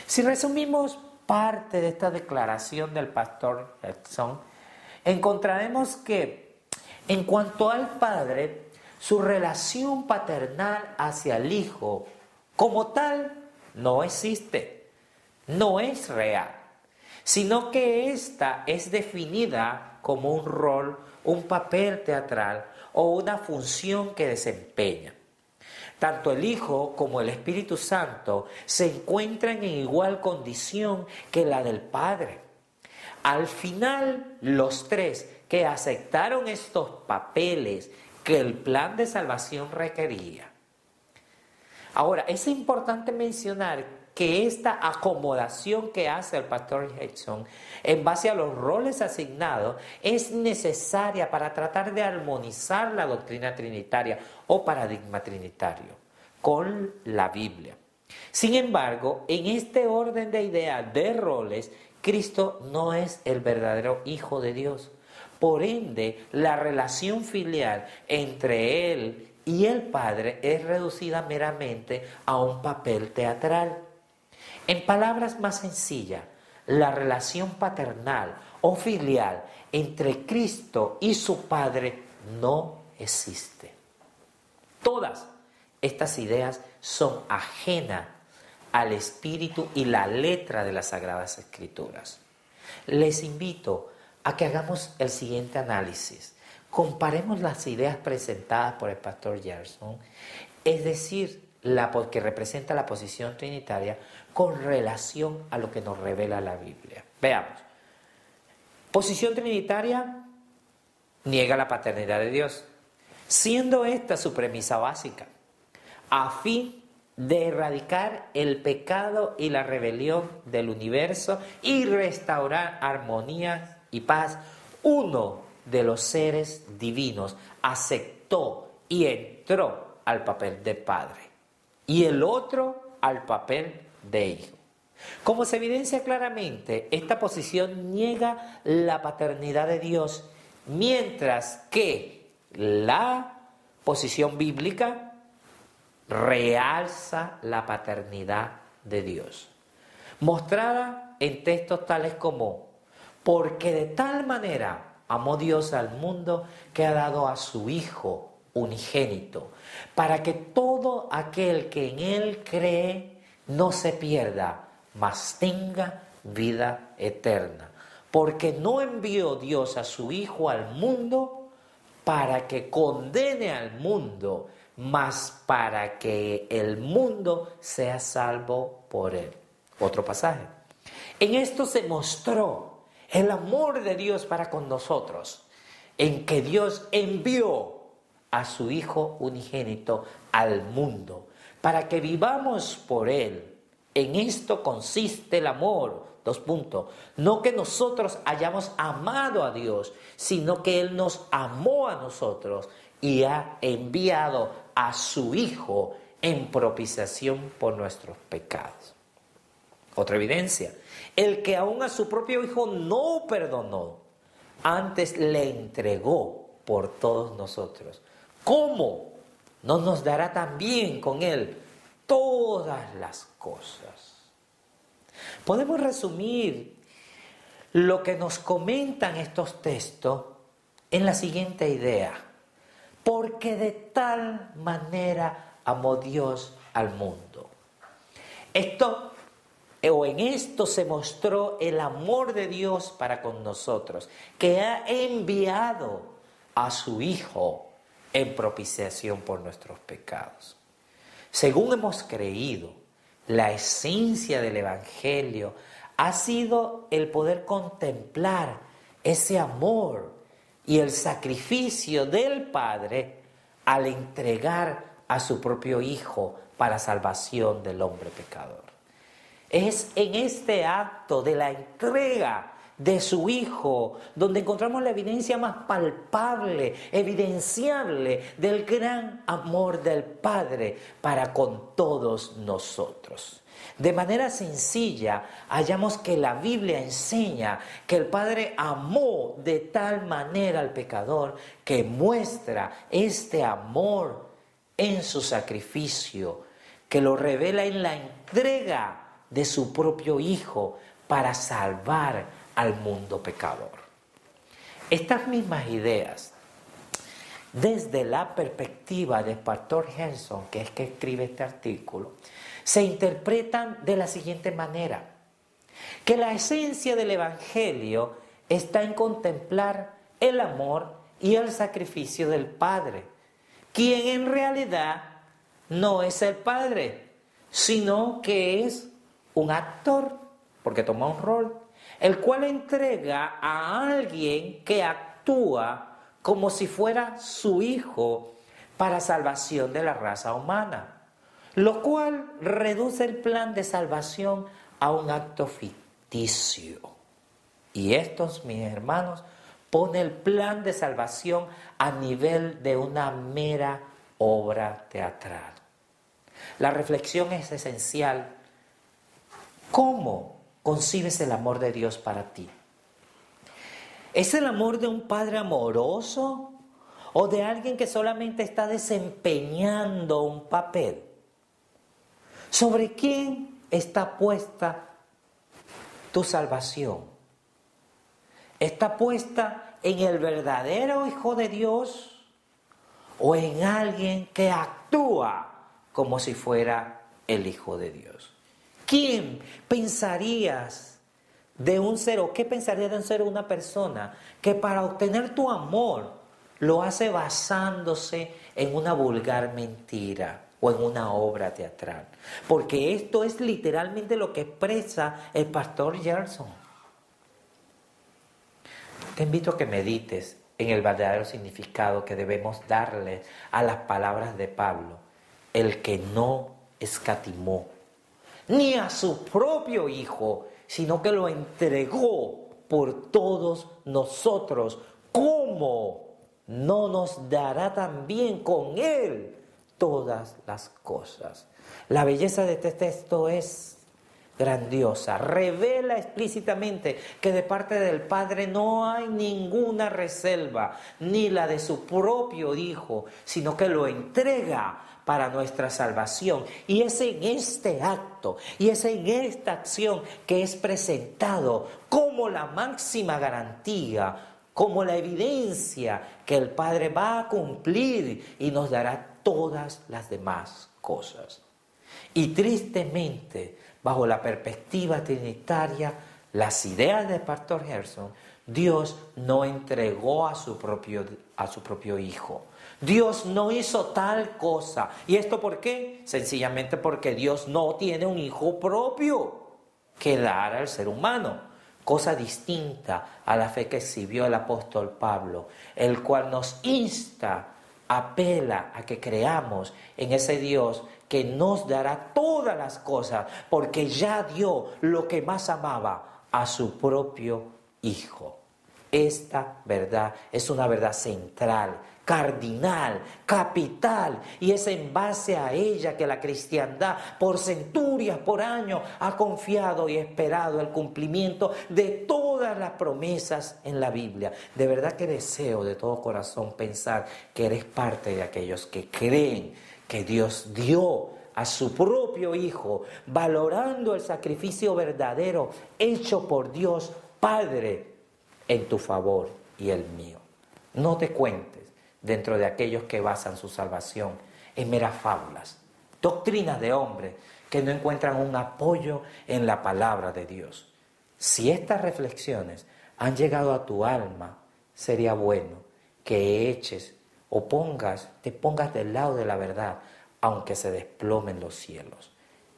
Si resumimos parte de esta declaración del pastor Edson, encontraremos que en cuanto al Padre, su relación paternal hacia el Hijo como tal no existe, no es real. sino que ésta es definida como un rol, un papel teatral o una función que desempeña. Tanto el Hijo como el Espíritu Santo se encuentran en igual condición que la del Padre. Al final, los tres que aceptaron estos papeles que el plan de salvación requería. Ahora, es importante mencionar que esta acomodación que hace el pastor Jackson en base a los roles asignados es necesaria para tratar de armonizar la doctrina trinitaria o paradigma trinitario con la Biblia. Sin embargo, en este orden de ideas de roles, Cristo no es el verdadero Hijo de Dios. Por ende, la relación filial entre Él y el Padre es reducida meramente a un papel teatral. En palabras más sencillas, la relación paternal o filial entre Cristo y su Padre no existe. Todas estas ideas son ajenas al espíritu y la letra de las Sagradas Escrituras. Les invito a que hagamos el siguiente análisis. Comparemos las ideas presentadas por el pastor Gerson, es decir, que representa la posición trinitaria, con relación a lo que nos revela la Biblia. Veamos. Posición trinitaria niega la paternidad de Dios, siendo esta su premisa básica, a fin de erradicar el pecado y la rebelión del universo y restaurar armonía y paz. Uno de los seres divinos aceptó y entró al papel de padre y el otro al papel de hijo. Como se evidencia claramente, esta posición niega la paternidad de Dios, mientras que la posición bíblica realza la paternidad de Dios, mostrada en textos tales como: porque de tal manera amó Dios al mundo que ha dado a su Hijo unigénito, para que todo aquel que en Él cree no se pierda, mas tenga vida eterna. Porque no envió Dios a su Hijo al mundo para que condene al mundo, mas para que el mundo sea salvo por Él. Otro pasaje. En esto se mostró el amor de Dios para con nosotros, en que Dios envió a su Hijo unigénito al mundo, para que vivamos por Él. En esto consiste el amor. No que nosotros hayamos amado a Dios, sino que Él nos amó a nosotros y ha enviado a su Hijo en propiciación por nuestros pecados. Otra evidencia, el que aún a su propio Hijo no perdonó, antes le entregó por todos nosotros. ¿Cómo no nos dará también con Él todas las cosas? Podemos resumir lo que nos comentan estos textos en la siguiente idea: porque de tal manera amó Dios al mundo. En esto se mostró el amor de Dios para con nosotros, que ha enviado a su Hijo en propiciación por nuestros pecados. Según hemos creído, la esencia del Evangelio ha sido el poder contemplar ese amor y el sacrificio del Padre al entregar a su propio Hijo para salvación del hombre pecador. Es en este acto de la entrega de su Hijo donde encontramos la evidencia más palpable, evidenciable del gran amor del Padre para con todos nosotros. De manera sencilla, hallamos que la Biblia enseña que el Padre amó de tal manera al pecador que muestra este amor en su sacrificio, que lo revela en la entrega de su propio Hijo para salvar al mundo pecador. Estas mismas ideas, desde la perspectiva del pastor Henson, que es que escribe este artículo, se interpretan de la siguiente manera: que la esencia del Evangelio está en contemplar el amor y el sacrificio del Padre, quien en realidad no es el Padre, sino que es un actor, porque toma un rol, el cual entrega a alguien que actúa como si fuera su hijo para salvación de la raza humana, lo cual reduce el plan de salvación a un acto ficticio. Y estos, mis hermanos, pone el plan de salvación a nivel de una mera obra teatral. La reflexión es esencial. ¿Cómo concibes el amor de Dios para ti? ¿Es el amor de un padre amoroso o de alguien que solamente está desempeñando un papel? ¿Sobre quién está puesta tu salvación? ¿Está puesta en el verdadero Hijo de Dios o en alguien que actúa como si fuera el Hijo de Dios? ¿Quién pensarías de un ser o qué pensarías de un ser o una persona que para obtener tu amor lo hace basándose en una vulgar mentira o en una obra teatral? Porque esto es literalmente lo que expresa el pastor Gerson. Te invito a que medites en el verdadero significado que debemos darle a las palabras de Pablo, el que no escatimó ni a su propio Hijo, sino que lo entregó por todos nosotros. ¿Cómo no nos dará también con Él todas las cosas? La belleza de este texto es grandiosa. Revela explícitamente que de parte del Padre no hay ninguna reserva, ni la de su propio Hijo, sino que lo entrega para nuestra salvación. Y es en este acto, y es en esta acción que es presentado como la máxima garantía, como la evidencia que el Padre va a cumplir y nos dará todas las demás cosas. Y tristemente, bajo la perspectiva trinitaria, las ideas del pastor Gerson, Dios no entregó a su propio Hijo. Dios no hizo tal cosa. ¿Y esto por qué? Sencillamente porque Dios no tiene un hijo propio que dar al ser humano. Cosa distinta a la fe que exhibió el apóstol Pablo, el cual nos insta, apela a que creamos en ese Dios que nos dará todas las cosas, porque ya dio lo que más amaba, a su propio Hijo. Esta verdad es una verdad central, cardinal, capital, y es en base a ella que la cristiandad por centurias, por años, ha confiado y esperado el cumplimiento de todas las promesas en la Biblia. De verdad que deseo de todo corazón pensar que eres parte de aquellos que creen que Dios dio a su propio Hijo, valorando el sacrificio verdadero hecho por Dios Padre en tu favor y el mío. No te cuentes dentro de aquellos que basan su salvación en meras fábulas, doctrinas de hombres que no encuentran un apoyo en la palabra de Dios. Si estas reflexiones han llegado a tu alma, sería bueno que eches o te pongas del lado de la verdad, aunque se desplomen los cielos.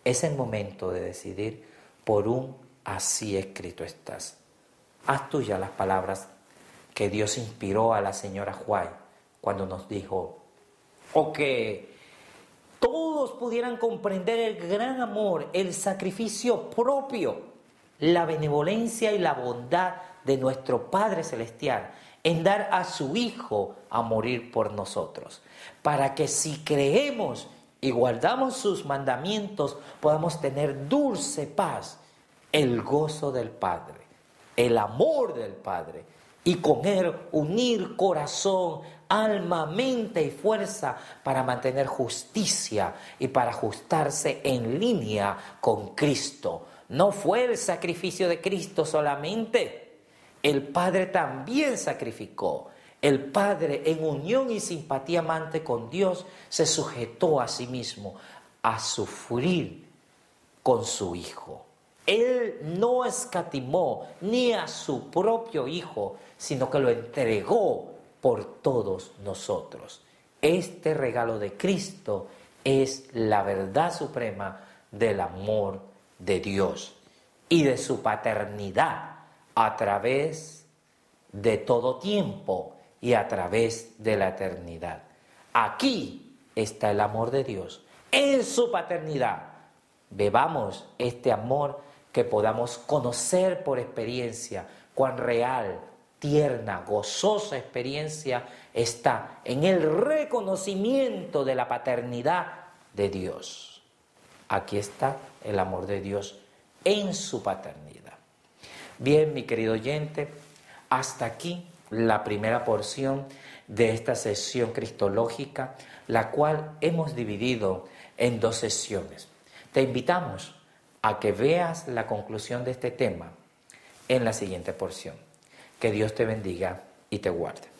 Es el momento de decidir por un así escrito estás. Haz tuya las palabras que Dios inspiró a la señora White cuando nos dijo, o que todos pudieran comprender el gran amor, el sacrificio propio, la benevolencia y la bondad de nuestro Padre Celestial en dar a su Hijo a morir por nosotros, para que si creemos y guardamos sus mandamientos, podamos tener dulce paz, el gozo del Padre, el amor del Padre, y con Él unir corazón, alma, mente y fuerza para mantener justicia y para ajustarse en línea con Cristo. No fue el sacrificio de Cristo solamente, el Padre también sacrificó. El Padre, en unión y simpatía amante con Dios, se sujetó a sí mismo a sufrir con su Hijo. Él no escatimó ni a su propio Hijo, sino que lo entregó por todos nosotros. Este regalo de Cristo es la verdad suprema del amor de Dios y de su paternidad a través de todo tiempo y a través de la eternidad. Aquí está el amor de Dios, en su paternidad. Bebamos este amor, que podamos conocer por experiencia cuán real, tierna, gozosa experiencia está en el reconocimiento de la paternidad de Dios. Aquí está el amor de Dios en su paternidad. Bien, mi querido oyente, hasta aquí la primera porción de esta sesión cristológica, la cual hemos dividido en 2 sesiones. Te invitamos a que veas la conclusión de este tema en la siguiente porción. Que Dios te bendiga y te guarde.